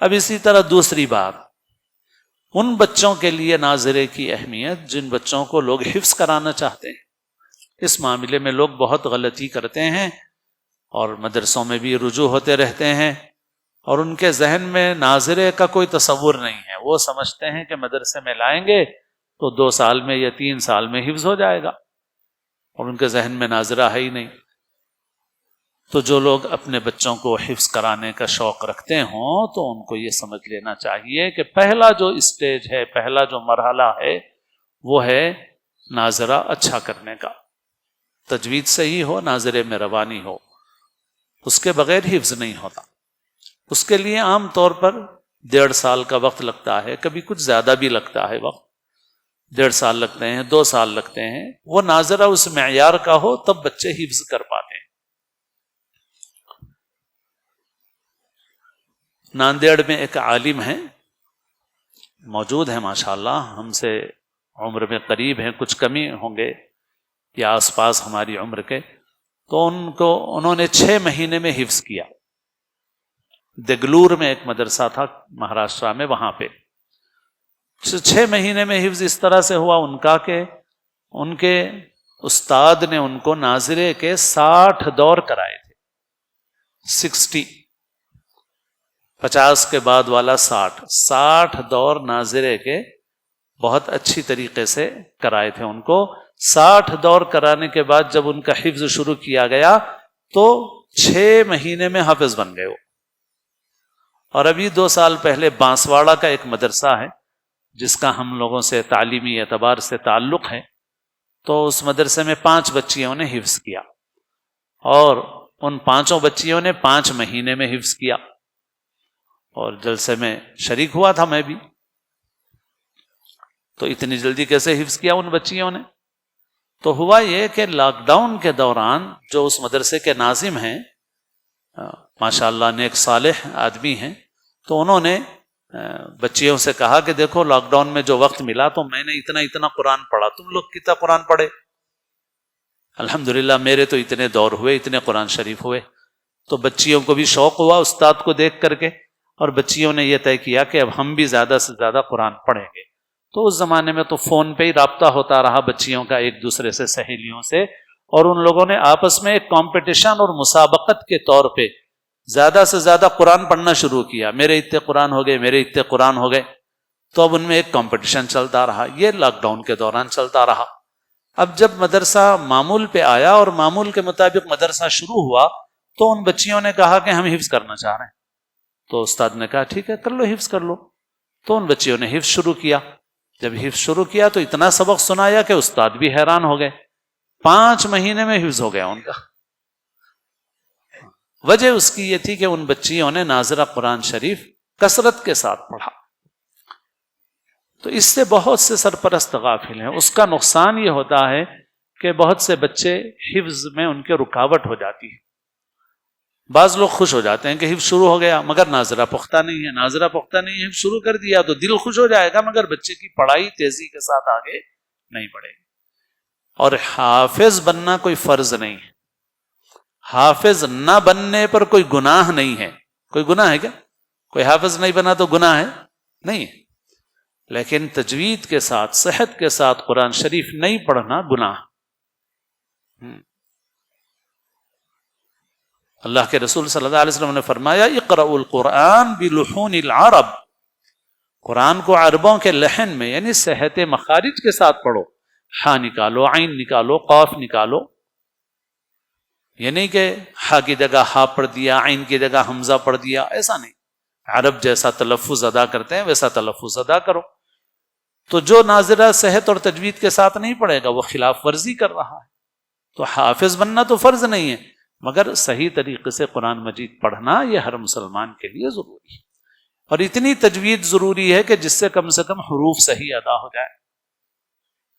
اب اسی طرح دوسری بات، ان بچوں کے لیے ناظرے کی اہمیت جن بچوں کو لوگ حفظ کرانا چاہتے ہیں۔ اس معاملے میں لوگ بہت غلطی کرتے ہیں اور مدرسوں میں بھی رجوع ہوتے رہتے ہیں، اور ان کے ذہن میں ناظرے کا کوئی تصور نہیں ہے۔ وہ سمجھتے ہیں کہ مدرسے میں لائیں گے تو 2 سال میں یا 3 سال میں حفظ ہو جائے گا، اور ان کے ذہن میں ناظرہ ہے ہی نہیں۔ تو جو لوگ اپنے بچوں کو حفظ کرانے کا شوق رکھتے ہوں تو ان کو یہ سمجھ لینا چاہیے کہ پہلا جو اسٹیج ہے، پہلا جو مرحلہ ہے، وہ ہے ناظرہ اچھا کرنے کا، تجوید صحیح ہو، ناظرے میں روانی ہو، اس کے بغیر حفظ نہیں ہوتا۔ اس کے لیے عام طور پر 1.5 سال کا وقت لگتا ہے، کبھی کچھ زیادہ بھی لگتا ہے وقت، 1.5 سال لگتے ہیں، 2 سال لگتے ہیں۔ وہ ناظرہ اس معیار کا ہو تب بچے حفظ کر پاتے ہیں۔ ناندیڑ میں ایک عالم ہیں، موجود ہیں ماشاءاللہ، ہم سے عمر میں قریب ہیں، کچھ کمی ہوں گے یا آس پاس ہماری عمر کے، تو انہوں نے 6 مہینے میں حفظ کیا۔ دگلور میں ایک مدرسہ تھا مہاراشٹرا میں، وہاں پہ 6 مہینے میں حفظ اس طرح سے ہوا ان کا کہ ان کے استاد نے ان کو ناظرے کے 60 دور کرائے تھے، 60، 50 کے بعد والا 60 دور ناظرے کے بہت اچھی طریقے سے کرائے تھے ان کو۔ 60 دور کرانے کے بعد جب ان کا حفظ شروع کیا گیا تو 6 مہینے میں حافظ بن گئے وہ۔ اور ابھی 2 سال پہلے بانسواڑہ کا ایک مدرسہ ہے جس کا ہم لوگوں سے تعلیمی اعتبار سے تعلق ہے، تو اس مدرسے میں 5 بچیوں نے حفظ کیا، اور ان 5 بچیوں نے 5 مہینے میں حفظ کیا، اور جلسے میں شریک ہوا تھا میں بھی۔ تو اتنی جلدی کیسے حفظ کیا ان بچیوں نے؟ تو ہوا یہ کہ لاک ڈاؤن کے دوران جو اس مدرسے کے ناظم ہیں، ماشاءاللہ نیک صالح آدمی ہیں، تو انہوں نے بچیوں سے کہا کہ دیکھو لاک ڈاؤن میں جو وقت ملا تو میں نے اتنا قرآن پڑھا، تم لوگ کتنا قرآن پڑھے؟ الحمدللہ میرے تو اتنے دور ہوئے، اتنے قرآن شریف ہوئے۔ تو بچیوں کو بھی شوق ہوا استاد کو دیکھ کر کے، اور بچیوں نے یہ طے کیا کہ اب ہم بھی زیادہ سے زیادہ قرآن پڑھیں گے۔ تو اس زمانے میں تو فون پہ ہی رابطہ ہوتا رہا بچیوں کا ایک دوسرے سے، سہیلیوں سے، اور ان لوگوں نے آپس میں ایک کمپٹیشن اور مسابقت کے طور پہ زیادہ سے زیادہ قرآن پڑھنا شروع کیا۔ میرے اتنے قرآن ہو گئے، میرے اتنے قرآن ہو گئے۔ تو اب ان میں ایک کمپٹیشن چلتا رہا، یہ لاک ڈاؤن کے دوران چلتا رہا۔ اب جب مدرسہ معمول پہ آیا اور معمول کے مطابق مدرسہ شروع ہوا تو ان بچیوں نے کہا کہ ہم حفظ کرنا چاہ رہے ہیں۔ تو استاد نے کہا ٹھیک ہے، کر لو، حفظ کر لو۔ تو ان بچیوں نے حفظ شروع کیا۔ جب حفظ شروع کیا تو اتنا سبق سنایا کہ استاد بھی حیران ہو گئے، 5 مہینے میں حفظ ہو گیا ان کا۔ وجہ اس کی یہ تھی کہ ان بچیوں نے ناظرہ قرآن شریف کثرت کے ساتھ پڑھا۔ تو اس سے بہت سے سرپرست غافل ہیں۔ اس کا نقصان یہ ہوتا ہے کہ بہت سے بچے حفظ میں ان کے رکاوٹ ہو جاتی ہے۔ بعض لوگ خوش ہو جاتے ہیں کہ حفظ شروع ہو گیا مگر ناظرہ پختہ نہیں ہے، ناظرہ پختہ نہیں ہے، حفظ شروع کر دیا تو دل خوش ہو جائے گا مگر بچے کی پڑھائی تیزی کے ساتھ آگے نہیں بڑھے گی۔ اور حافظ بننا کوئی فرض نہیں ہے، حافظ نہ بننے پر کوئی گناہ نہیں ہے۔ کوئی گناہ ہے کیا؟ کوئی حافظ نہیں بنا تو گناہ ہے؟ نہیں ہے۔ لیکن تجوید کے ساتھ، صحت کے ساتھ قرآن شریف نہیں پڑھنا گناہ۔ اللہ کے رسول صلی اللہ علیہ وسلم نے فرمایا اقرأوا القرآن بلحون العرب، قرآن کو عربوں کے لحن میں یعنی صحت مخارج کے ساتھ پڑھو۔ ہا نکالو، عین نکالو، قاف نکالو، یہ نہیں کہ ہا کی جگہ ہا پڑھ دیا، عین کی جگہ حمزہ پڑھ دیا، ایسا نہیں۔ عرب جیسا تلفظ ادا کرتے ہیں ویسا تلفظ ادا کرو۔ تو جو ناظرہ صحت اور تجوید کے ساتھ نہیں پڑھے گا وہ خلاف ورزی کر رہا ہے۔ تو حافظ بننا تو فرض نہیں ہے مگر صحیح طریقے سے قرآن مجید پڑھنا یہ ہر مسلمان کے لیے ضروری ہے، اور اتنی تجوید ضروری ہے کہ جس سے کم حروف صحیح ادا ہو جائے۔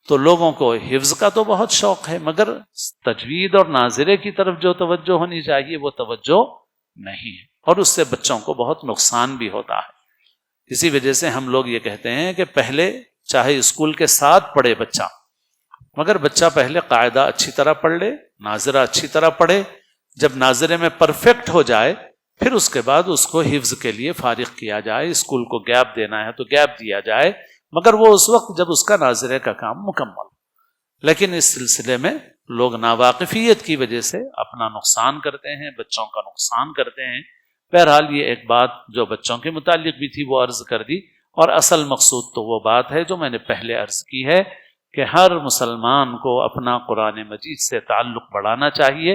تو لوگوں کو حفظ کا تو بہت شوق ہے مگر تجوید اور ناظرے کی طرف جو توجہ ہونی چاہیے وہ توجہ نہیں ہے، اور اس سے بچوں کو بہت نقصان بھی ہوتا ہے۔ اسی وجہ سے ہم لوگ یہ کہتے ہیں کہ پہلے چاہے اسکول کے ساتھ پڑھے بچہ، مگر بچہ پہلے قاعدہ اچھی طرح پڑھ لے، ناظرہ اچھی طرح پڑھے، جب ناظرے میں پرفیکٹ ہو جائے پھر اس کے بعد اس کو حفظ کے لیے فارغ کیا جائے، اسکول کو گیپ دینا ہے تو گیپ دیا جائے، مگر وہ اس وقت جب اس کا ناظرے کا کام مکمل. لیکن اس سلسلے میں لوگ ناواقفیت کی وجہ سے اپنا نقصان کرتے ہیں، بچوں کا نقصان کرتے ہیں. بہرحال یہ ایک بات جو بچوں کے متعلق بھی تھی وہ عرض کر دی، اور اصل مقصود تو وہ بات ہے جو میں نے پہلے عرض کی ہے کہ ہر مسلمان کو اپنا قرآن مجید سے تعلق بڑھانا چاہیے،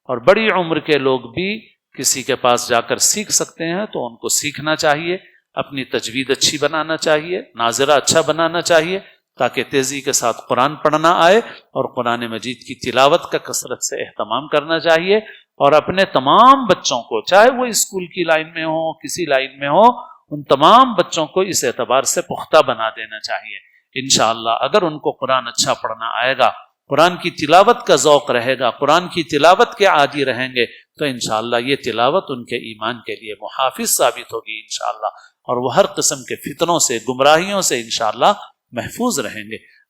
اور بڑی عمر کے لوگ بھی کسی کے پاس جا کر سیکھ سکتے ہیں تو ان کو سیکھنا چاہیے، اپنی تجوید اچھی بنانا چاہیے، ناظرہ اچھا بنانا چاہیے، تاکہ تیزی کے ساتھ قرآن پڑھنا آئے، اور قرآن مجید کی تلاوت کا کثرت سے اہتمام کرنا چاہیے، اور اپنے تمام بچوں کو، چاہے وہ اسکول کی لائن میں ہو، کسی لائن میں ہو، ان تمام بچوں کو اس اعتبار سے پختہ بنا دینا چاہیے. انشاءاللہ اگر ان کو قرآن اچھا پڑھنا آئے گا، قرآن کی تلاوت کا ذوق رہے گا، قرآن کی تلاوت کے عادی رہیں گے، تو انشاءاللہ یہ تلاوت ان کے ایمان کے لیے محافظ ثابت ہوگی انشاءاللہ، اور وہ ہر قسم کے فتنوں سے، گمراہیوں سے انشاءاللہ محفوظ رہیں گے.